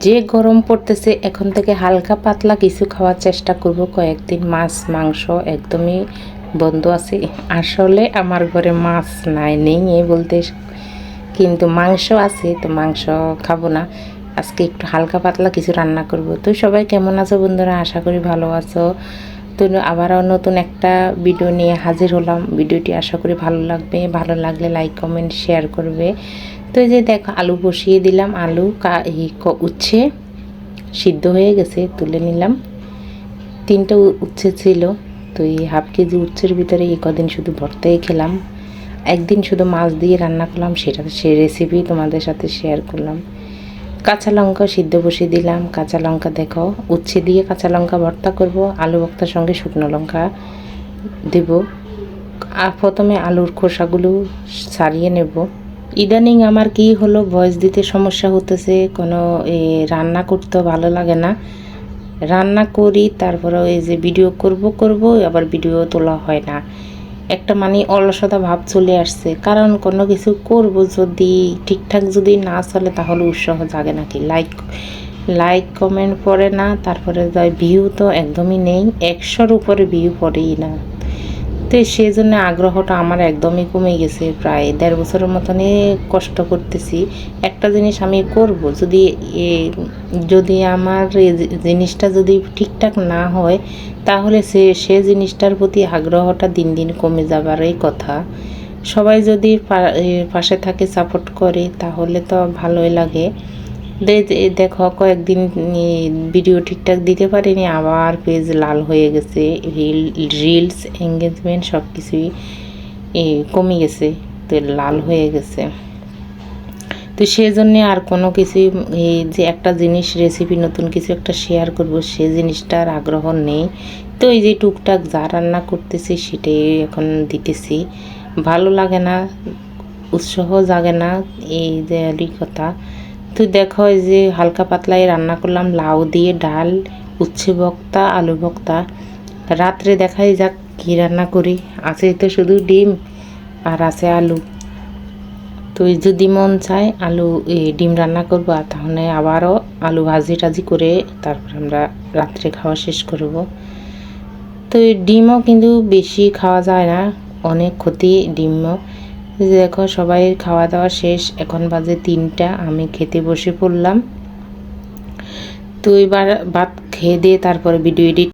যে গরম পড়তেছে এখন থেকে হালকা পাতলা কিছু খাওয়ার চেষ্টা করব। কয়েকদিন মাছ মাংস একদমই বন্ধ আছে। আসলে আমার ঘরে মাছ নেই বলতে, কিন্তু মাংস আছে, তো মাংস খাবো না। আজকে একটু হালকা পাতলা কিছু রান্না করব। তো সবাই কেমন আছো বন্ধুরা? আশা করি ভালো আছো। তো আবারও নতুন একটা ভিডিও নিয়ে হাজির হলাম। ভিডিওটি আশা করি ভালো লাগবে। ভালো লাগলে লাইক কমেন্ট শেয়ার করবে। তো এই যে দেখো আলু বসিয়ে দিলাম। আলু উচ্ছে সিদ্ধ হয়ে গেছে, তুলে নিলাম। 3টা উচ্ছে ছিল, তো এই হাফ কেজি উচ্ছের ভিতরে এই কদিন শুধু ভর্তাই খেলাম। একদিন শুধু মাছ দিয়ে রান্না করলাম, সেই রেসিপি তোমাদের সাথে শেয়ার করলাম। কাঁচা লঙ্কা সিদ্ধ বসিয়ে দিলাম। কাঁচা লঙ্কা দেখো, উচ্ছে দিয়ে কাঁচা লঙ্কা ভর্তা করব, আলু ভর্তার সঙ্গে শুকনো লঙ্কা দেব। আর প্রথমে আলুর খোসাগুলো ছাড়িয়ে নেব। ইদানিং আমার কি হলো, ভয়েস দিতে সমস্যা হতেছে, কোনো রান্না করতে ভালো লাগে না। রান্না করি, তারপরে এই যে ভিডিও করব আবার ভিডিও তোলা হয় না। একটা অলসতা ভাব চলে আসছে, কারণ কোনো কিছু করব যদি ঠিকঠাক যদি না চলে তাহলে উৎসাহ জাগে নাকি। লাইক কমেন্ট পড়ে না, তারপরে ভিউ তো একদমই নেই, 100-র উপরে ভিউ পড়েই না। তো সেই জন্য আগ্রহটা আমার একদমই কমে গেছে। প্রায় 1.5 বছরের মতনই কষ্ট করতেছি। একটা জিনিস আমি করব, যদি আমার জিনিসটা যদি ঠিকঠাক না হয় তাহলে সে জিনিসটার প্রতি আগ্রহটা দিন দিন কমে যাবার এই কথা। সবাই যদি পাশে থাকে, সাপোর্ট করে, তাহলে তো ভালোই লাগে। দেখো কয়েকদিন ভিডিও ঠিকঠাক দিতে পারিনি, আবার পেজ লাল হয়ে গেছে। রিলস এঙ্গেজমেন্ট সব কিছুই কমে গেছে, তো লাল হয়ে গেছে। তো সেই জন্যে আর কোনো কিছুই, এই যে একটা জিনিস রেসিপি নতুন কিছু একটা শেয়ার করব, সেই জিনিসটার আগ্রহ নেই। তো এই যে টুকটাক যা রান্না করতেছি সেটাই এখন দিতেছি। ভালো লাগে না, উৎসাহ জাগে না, এই যে কথা। তো দেখো এই যে হালকা পাতলাই রান্না করলাম, লাউ দিয়ে ডাল, উচ্ছে ভর্তা, আলু ভর্তা। রাত্রে দেখাই যাক কী রান্না করি। আছে তো শুধু ডিম আর আছে আলু। তো যদি মন চায় ডিম রান্না করবো, আর তাহলে আবারও আলু ভাজি টাজি করে তারপর আমরা রাত্রে খাওয়া শেষ করব। তো এই ডিমও কিন্তু বেশি খাওয়া যায় না, অনেক ক্ষতি ডিমও। দেখো সবাই খাওয়া দাওয়া শেষ, এখন বাজে 3টা, আমি খেতে বসে পড়লাম। তো এবার ভাত খেয়ে দিয়ে তারপরে ভিডিও এডিট